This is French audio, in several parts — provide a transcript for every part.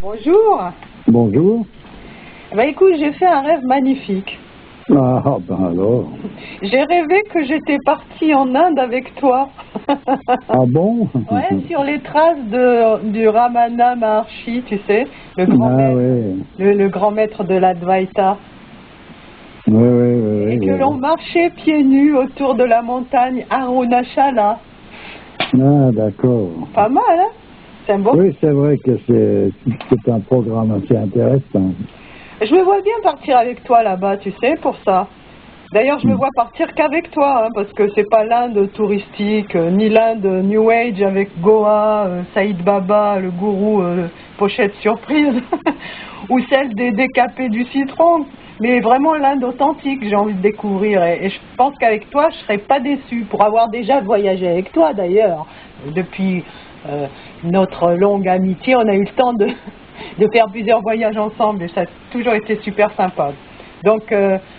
Bonjour. Bonjour. Écoute, j'ai fait un rêve magnifique. Ah, ben alors. J'ai rêvé que j'étais partie en Inde avec toi. Ah bon? Ouais, sur les traces du Ramana Maharshi, tu sais, le grand maître, le grand maître de l'Advaita. Oui. Et que l'on marchait pieds nus autour de la montagne Arunachala. Ah, d'accord. Pas mal, hein? C'est un beau. Oui, c'est vrai que c'est un programme assez intéressant. Je me vois bien partir avec toi là-bas, tu sais, pour ça. D'ailleurs, je me vois partir qu'avec toi, hein, parce que c'est pas l'Inde touristique, ni l'Inde New Age avec Goa, Saïd Baba, le gourou pochette surprise, ou celle des décapés du citron, mais vraiment l'Inde authentique, j'ai envie de découvrir. Et je pense qu'avec toi, je serais pas déçue, pour avoir déjà voyagé avec toi d'ailleurs. Depuis notre longue amitié, on a eu le temps de faire plusieurs voyages ensemble, et ça a toujours été super sympa. Donc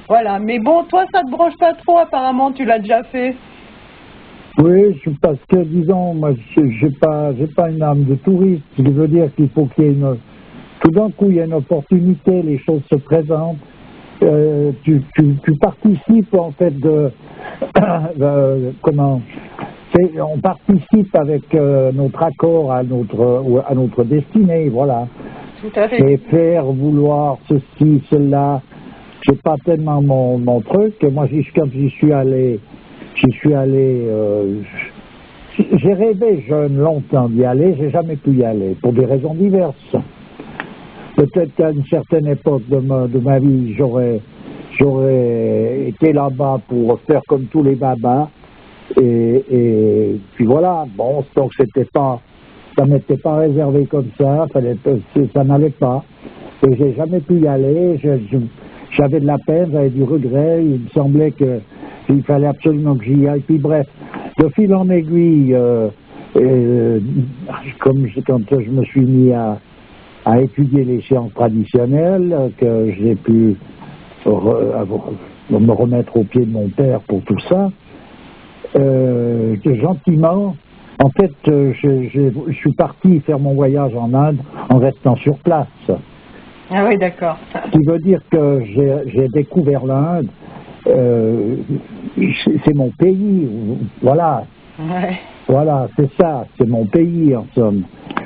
voilà, mais bon, toi ça te branche pas trop apparemment, tu l'as déjà fait. Oui, parce que disons, moi j'ai pas une âme de touriste, ce qui veut dire qu'il faut qu'il y ait tout d'un coup il y a une opportunité, les choses se présentent, tu participes en fait on participe avec notre accord à notre destinée, voilà. Tout à fait. Et faire vouloir ceci, cela, c'est pas tellement mon truc. Moi, quand j'y suis allé, j'ai rêvé jeune longtemps d'y aller, j'ai jamais pu y aller, pour des raisons diverses. Peut-être qu'à une certaine époque de ma vie, j'aurais été là-bas pour faire comme tous les babas, et puis voilà, bon, donc ça m'était pas réservé comme ça n'allait pas. Et j'ai jamais pu y aller, j'avais de la peine, j'avais du regret, il me semblait qu'il fallait absolument que j'y aille. Puis bref, de fil en aiguille, quand je me suis mis à étudier les sciences traditionnelles, que j'ai pu me remettre au pied de mon père pour tout ça, gentiment, en fait, je suis parti faire mon voyage en Inde en restant sur place. Ah oui, d'accord. Ce qui veut dire que j'ai découvert l'Inde, c'est mon pays, voilà. Ouais. Voilà, c'est ça, c'est mon pays en somme,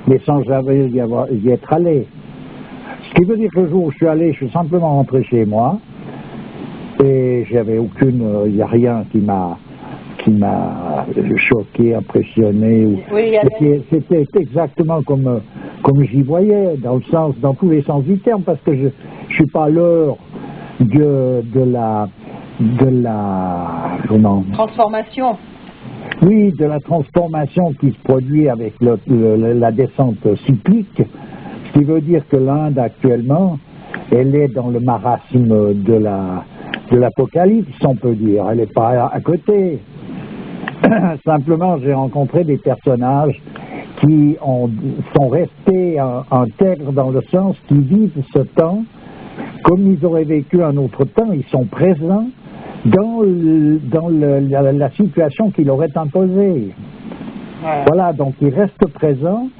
mais sans jamais y être allé. Ce qui veut dire que le jour où je suis allé, je suis simplement rentré chez moi, et il n'y a rien qui m'a choqué, impressionné. Oui, c'était exactement comme j'y voyais, dans tous les sens du terme, parce que je suis pas l'heure de la transformation. Oui, de la transformation qui se produit avec la descente cyclique, ce qui veut dire que l'Inde actuellement, elle est dans le marasme de l'apocalypse, on peut dire, elle n'est pas à côté. Simplement, j'ai rencontré des personnages qui sont restés intègres dans le sens qu'ils vivent ce temps comme ils auraient vécu un autre temps, ils sont présents dans la situation qui leur est imposée. Ouais. Voilà, donc ils restent présents,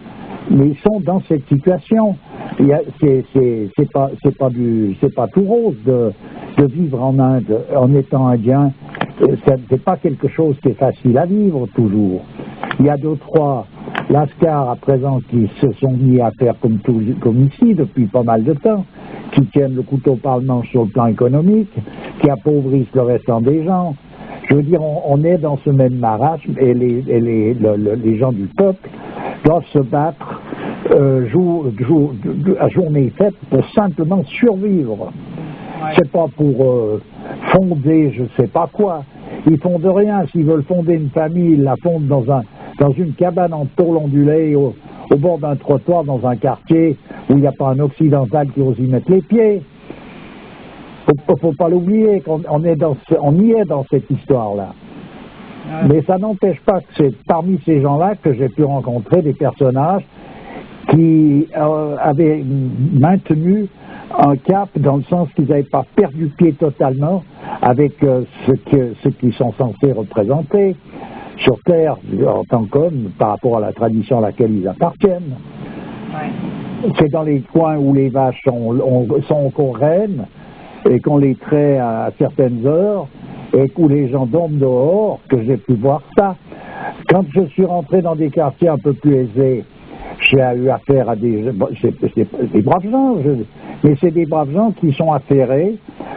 mais ils sont dans cette situation. C'est pas tout rose de vivre en Inde en étant indien. C'est pas quelque chose qui est facile à vivre toujours. Il y a 2-3 lascars à présent qui se sont mis à faire comme ici depuis pas mal de temps, qui tiennent le couteau par le manche sur le plan économique, qui appauvrissent le restant des gens. Je veux dire, on est dans ce même marasme et les gens du peuple doivent se battre à journée faite pour simplement survivre. Ouais. C'est pas pour fonder je sais pas quoi. Ils fondent rien. S'ils veulent fonder une famille, ils la fondent dans une cabane en tôle ondulée au bord d'un trottoir dans un quartier où il n'y a pas un occidental qui ose y mettre les pieds. Faut pas l'oublier qu'on y est dans cette histoire-là. Ouais. Mais ça n'empêche pas que c'est parmi ces gens-là que j'ai pu rencontrer des personnages qui avaient maintenu un cap dans le sens qu'ils n'avaient pas perdu pied totalement avec ce qu'ils sont censés représenter sur Terre en tant qu'hommes par rapport à la tradition à laquelle ils appartiennent. Ouais. c'est dans les coins où les vaches sont qu'on reine et qu'on les traite à certaines heures et où les gens dorment dehors que j'ai pu voir ça. Quand je suis rentré dans des quartiers un peu plus aisés, j'ai eu affaire à des braves gens, mais c'est des braves gens qui sont affairés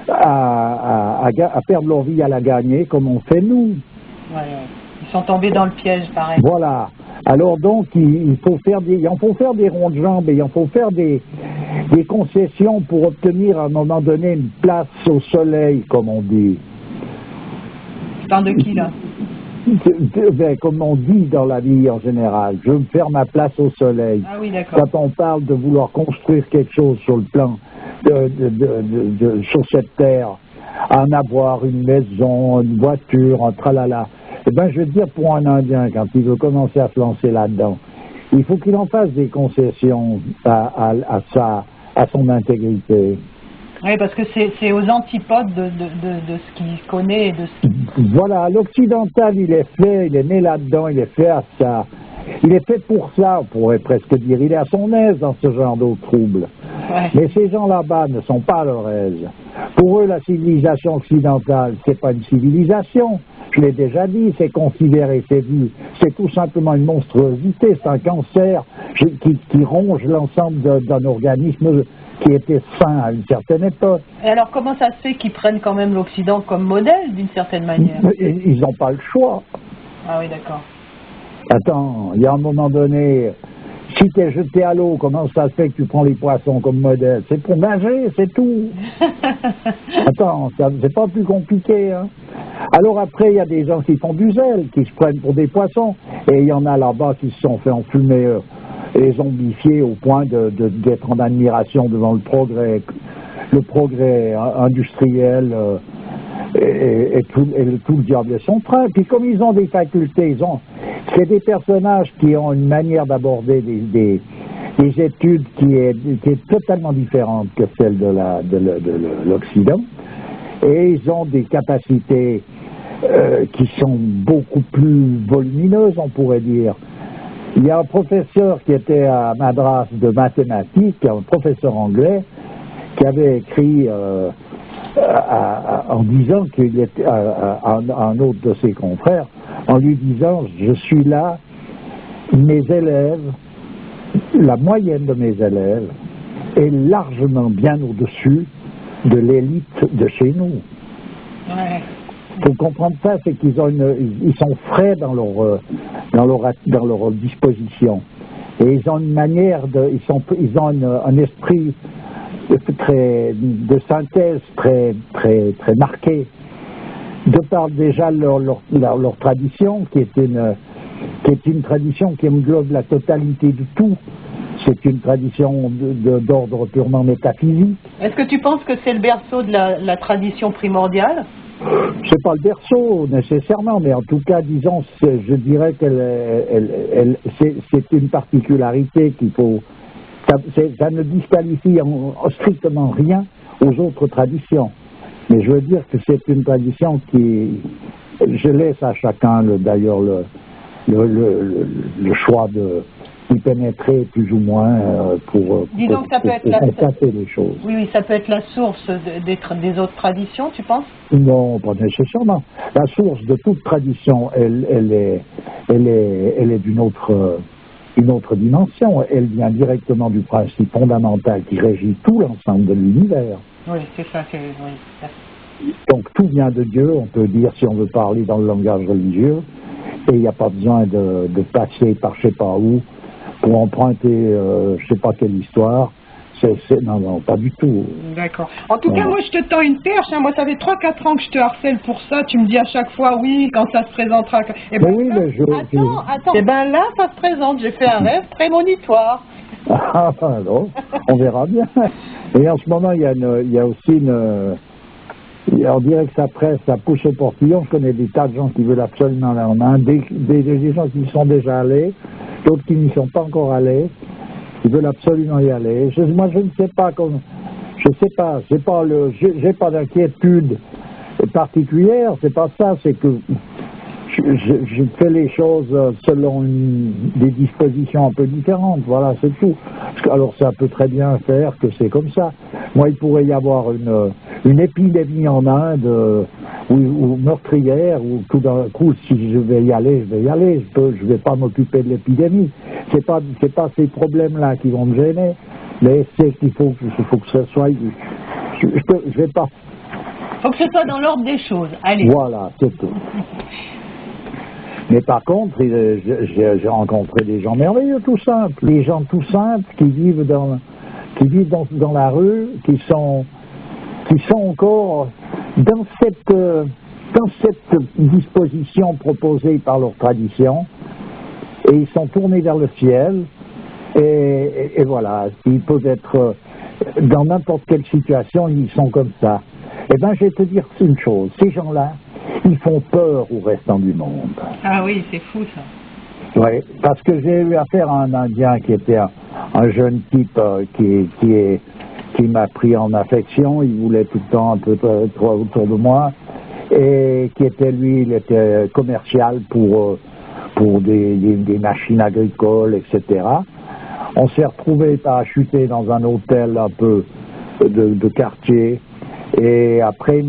à perdre leur vie à la gagner comme on fait nous. Ouais. Ils sont tombés dans le piège, pareil. Voilà. Alors donc, il faut faire des ronds de jambes et il faut faire des concessions pour obtenir à un moment donné une place au soleil, comme on dit. Tu parles de qui, là? Comme on dit dans la vie en général, je veux me faire ma place au soleil. Ah oui, d'accord. Quand on parle de vouloir construire quelque chose sur le plan sur cette terre, en avoir une maison, une voiture, un tralala, eh bien, je veux dire, pour un Indien, quand il veut commencer à se lancer là-dedans, il faut qu'il en fasse des concessions à son intégrité. Oui, parce que c'est aux antipodes de ce qu'il connaît et de ce qu'il... Voilà, l'occidental, il est né là-dedans, il est fait à ça. Il est fait pour ça, on pourrait presque dire. Il est à son aise dans ce genre d'eau trouble. Ouais. Mais ces gens là-bas ne sont pas à leur aise. Pour eux, la civilisation occidentale, c'est pas une civilisation. Je l'ai déjà dit, c'est considéré, c'est vu. C'est tout simplement une monstruosité, c'est un cancer qui ronge l'ensemble d'un organisme qui était sain à une certaine époque. Et alors, comment ça se fait qu'ils prennent quand même l'Occident comme modèle, d'une certaine manière? Ils n'ont pas le choix. Ah oui, d'accord. Attends, il y a un moment donné, si tu es jeté à l'eau, comment ça se fait que tu prends les poissons comme modèle? C'est pour nager, c'est tout. Attends, c'est pas plus compliqué, hein. Alors après, il y a des gens qui font du zèle, qui se prennent pour des poissons, et il y en a là-bas qui se sont fait enfumer et zombifiés au point d'être en admiration devant le progrès industriel et tout le diable de son train. Puis comme ils ont des facultés, c'est des personnages qui ont une manière d'aborder des études qui est totalement différente que celle de l'Occident, et ils ont des capacités qui sont beaucoup plus volumineuses, on pourrait dire. Il y a un professeur qui était à Madras de mathématiques, un professeur anglais, qui avait écrit en disant qu'il était un autre de ses confrères, en lui disant: je suis là, mes élèves, la moyenne de mes élèves est largement bien au-dessus de l'élite de chez nous. Ouais. Pour comprendre ça, c'est qu'ils sont frais dans leur disposition. Et ils ont une manière ils ont un esprit de synthèse très marqué. De par déjà leur tradition, qui est une tradition qui englobe la totalité de tout. C'est une tradition d'ordre purement métaphysique. Est-ce que tu penses que c'est le berceau de la tradition primordiale? C'est pas le berceau nécessairement, mais en tout cas, disons, je dirais qu'elle c'est une particularité qu'il faut. Ça ne disqualifie strictement rien aux autres traditions. Mais je veux dire que c'est une tradition qui, je laisse à chacun d'ailleurs le choix d'y pénétrer plus ou moins pour constater les choses. Oui, ça peut être la source des autres traditions, tu penses? Non, pas nécessairement. La source de toute tradition, elle est d'une une autre dimension. Elle vient directement du principe fondamental qui régit tout l'ensemble de l'univers. Oui, c'est ça. Oui. Donc tout vient de Dieu, on peut dire, si on veut parler dans le langage religieux, et il n'y a pas besoin de passer par je ne sais pas où pour emprunter je ne sais pas quelle histoire. Non, pas du tout. D'accord. En tout cas, moi, je te tends une perche. Hein. Moi, ça fait 3-4 ans que je te harcèle pour ça. Tu me dis à chaque fois, oui, quand ça se présentera. Et ben, oui, mais attends. Et ben là, ça se présente. J'ai fait un rêve prémonitoire. Ah, non, on verra bien. Et en ce moment, il y a aussi on dirait que ça pousse au portillon. Je connais des tas de gens qui veulent absolument aller en Inde, des gens qui y sont déjà allés, d'autres qui n'y sont pas encore allés. Ils veulent absolument y aller. Moi, je ne sais pas j'ai pas d'inquiétude particulière, c'est pas ça, c'est que je fais les choses selon des dispositions un peu différentes, voilà, c'est tout. Alors ça peut très bien faire que c'est comme ça. Moi, il pourrait y avoir une épidémie en Inde ou meurtrière, ou tout d'un coup, si je vais y aller, je vais y aller. Je vais pas m'occuper de l'épidémie. C'est pas ces problèmes-là qui vont me gêner, mais c'est qu'il faut que ce soit. Je vais pas. Faut que ce soit dans l'ordre des choses. Allez. Voilà, c'est tout. Mais par contre, j'ai rencontré des gens merveilleux, tout simples. Des gens tout simples qui vivent dans la rue, qui sont encore dans cette disposition proposée par leur tradition, et ils sont tournés vers le ciel, et voilà, ils peuvent être dans n'importe quelle situation, ils sont comme ça. Eh bien, je vais te dire une chose, ces gens-là, ils font peur au restant du monde. Ah oui, c'est fou ça. Oui, parce que j'ai eu affaire à un Indien qui était un jeune type qui m'a pris en affection, il voulait tout le temps un peu autour de moi, et qui était, lui, il était commercial pour des machines agricoles, etc. On s'est retrouvés parachutés dans un hôtel un peu de quartier. Et après,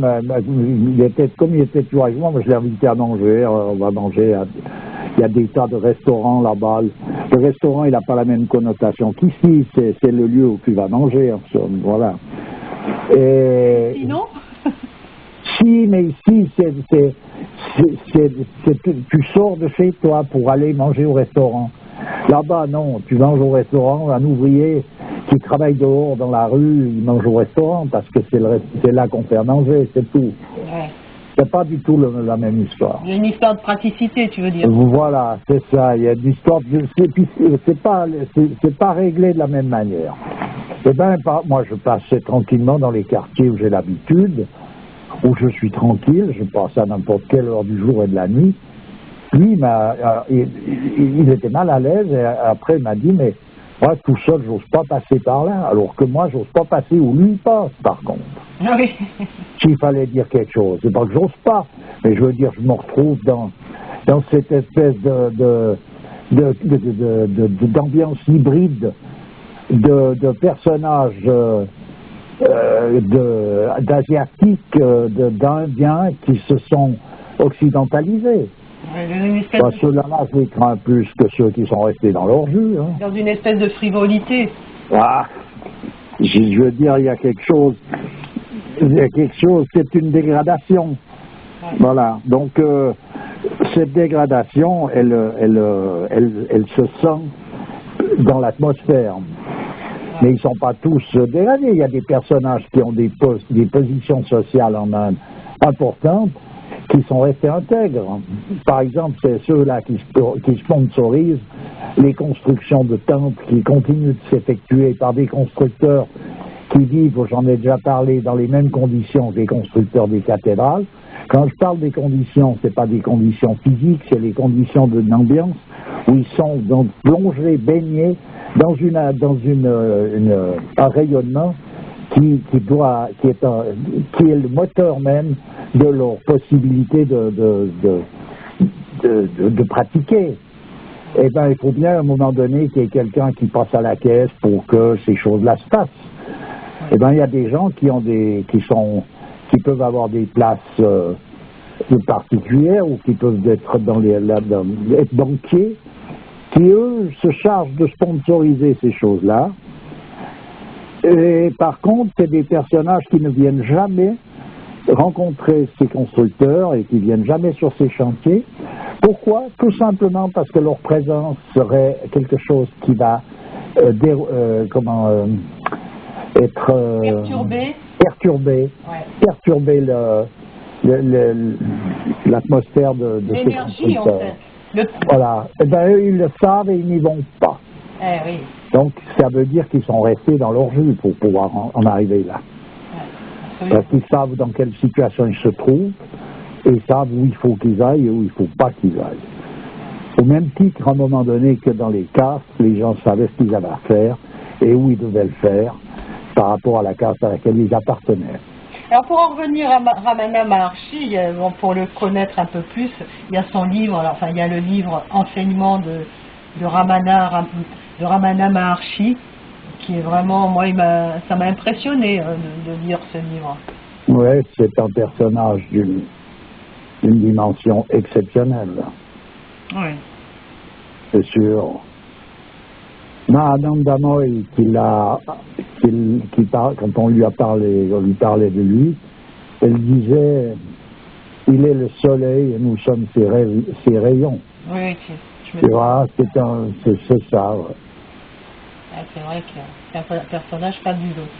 comme il était toujours avec moi, je l'ai invité à manger, on va manger, il y a des tas de restaurants là-bas. Le restaurant, il n'a pas la même connotation qu'ici, c'est le lieu où tu vas manger, en somme, voilà. Et sinon si, mais ici, tu sors de chez toi pour aller manger au restaurant. Là-bas, non, tu manges au restaurant, un ouvrier qui travaille dehors dans la rue, il mange au restaurant parce que c'est là qu'on fait à manger, c'est tout. Ouais. C'est pas du tout la même histoire. Il y a une histoire de praticité, tu veux dire. Voilà, c'est ça, il y a une histoire c'est pas réglé de la même manière. Eh bien, moi je passais tranquillement dans les quartiers où j'ai l'habitude, où je suis tranquille, je passe à n'importe quelle heure du jour et de la nuit. Lui, il était mal à l'aise et après il m'a dit, mais moi tout seul, j'ose pas passer par là, alors que moi, j'ose pas passer où lui passe, par contre. Ah oui. S'il fallait dire quelque chose, c'est pas que j'ose pas, mais je veux dire, je me retrouve dans cette espèce d'ambiance hybride de personnages d'asiatiques, d'Indiens qui se sont occidentalisés. Ceux-là, je les crains plus que ceux qui sont restés dans leur jus. Hein. Dans une espèce de frivolité. Ah, je veux dire, il y a quelque chose, c'est une dégradation. Ouais. Voilà, donc cette dégradation, elle se sent dans l'atmosphère. Ouais. Mais ils ne sont pas tous dégradés. Il y a des personnages qui ont des positions sociales en Inde importantes, qui sont restés intègres. Par exemple, c'est ceux-là qui sponsorisent les constructions de temples qui continuent de s'effectuer par des constructeurs qui vivent, j'en ai déjà parlé, dans les mêmes conditions que les constructeurs des cathédrales. Quand je parle des conditions, ce n'est pas des conditions physiques, c'est les conditions d'une ambiance où ils sont donc plongés, baignés dans un rayonnement qui est le moteur même de leur possibilité de pratiquer. Eh bien, il faut bien à un moment donné qu'il y ait quelqu'un qui passe à la caisse pour que ces choses-là se passent. Eh bien, il y a des gens qui peuvent avoir des places particulières ou qui peuvent être être banquiers, qui eux se chargent de sponsoriser ces choses-là. Et par contre, c'est des personnages qui ne viennent jamais rencontrer ces constructeurs et qui viennent jamais sur ces chantiers. Pourquoi? Tout simplement parce que leur présence serait quelque chose qui va perturber l'atmosphère de ces constructeurs. En fait. Voilà. Eh bien, eux, ils le savent et ils n'y vont pas. Oui. Donc, ça veut dire qu'ils sont restés dans leur jus pour pouvoir en arriver là. Parce qu'ils savent dans quelle situation ils se trouvent et ils savent où il faut qu'ils aillent et où il ne faut pas qu'ils aillent. Au même titre, à un moment donné, que dans les castes, les gens savaient ce qu'ils avaient à faire et où ils devaient le faire par rapport à la caste à laquelle ils appartenaient. Alors pour en revenir à Ramana Maharshi, bon, pour le connaître un peu plus, il y a son livre, alors, enfin il y a le livre Enseignement de Ramana Maharshi, qui est vraiment, moi ça m'a impressionné de lire ce livre. Oui, c'est un personnage d'une dimension exceptionnelle. Oui. C'est sûr. Mahananda Moy, quand on lui parlait de lui, elle disait, il est le soleil et nous sommes ses rayons. Oui, tu vois, c'est ça. Ouais. Ah, c'est vrai que c'est un personnage fabuleux.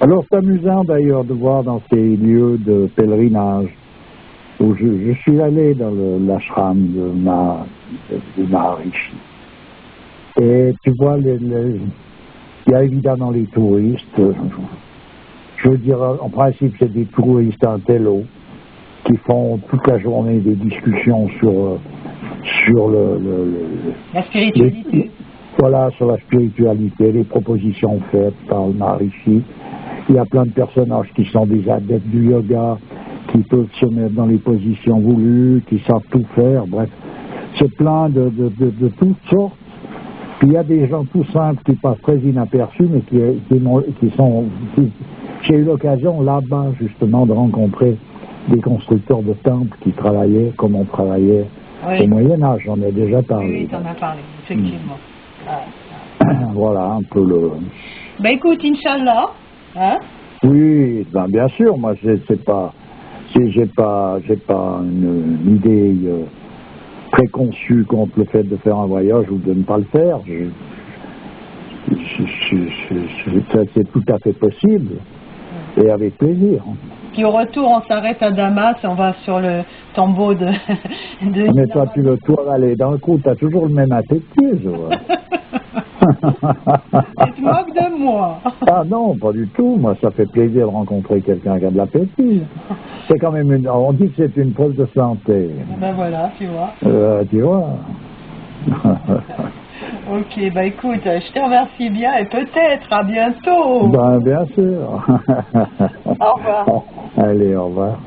Alors c'est amusant d'ailleurs de voir dans ces lieux de pèlerinage, où je suis allé dans l'ashram de Maharishi. Et tu vois, il y a évidemment les touristes. Je veux dire, en principe, c'est des touristes intello qui font toute la journée des discussions sur la spiritualité. Voilà, sur la spiritualité, les propositions faites par le Maharishi. Il y a plein de personnages qui sont des adeptes du yoga, qui peuvent se mettre dans les positions voulues, qui savent tout faire, bref. C'est plein de toutes sortes. Puis il y a des gens tout simples qui passent très inaperçus, mais j'ai eu l'occasion là-bas justement de rencontrer des constructeurs de temples qui travaillaient comme on travaillait au Moyen-Âge, j'en ai déjà parlé. Oui, tu en as parlé, effectivement. Voilà un peu le... Ben écoute, Inch'Allah, hein? Oui, ben bien sûr, moi j'ai pas une idée préconçue contre le fait de faire un voyage ou de ne pas le faire. C'est tout à fait possible et avec plaisir. Puis au retour, on s'arrête à Damas, on va sur le tombeau de mais toi, tu veux tout aller d'un coup, tu as toujours le même appétit, je vois. Tu te moques de moi. Ah non, pas du tout. Moi, ça fait plaisir de rencontrer quelqu'un qui a de l'appétit. C'est quand même on dit que c'est une preuve de santé. Ben voilà, tu vois. Tu vois. Ok, bah écoute, je te remercie bien et peut-être à bientôt. Ben bien sûr. Au revoir. Allez, au revoir.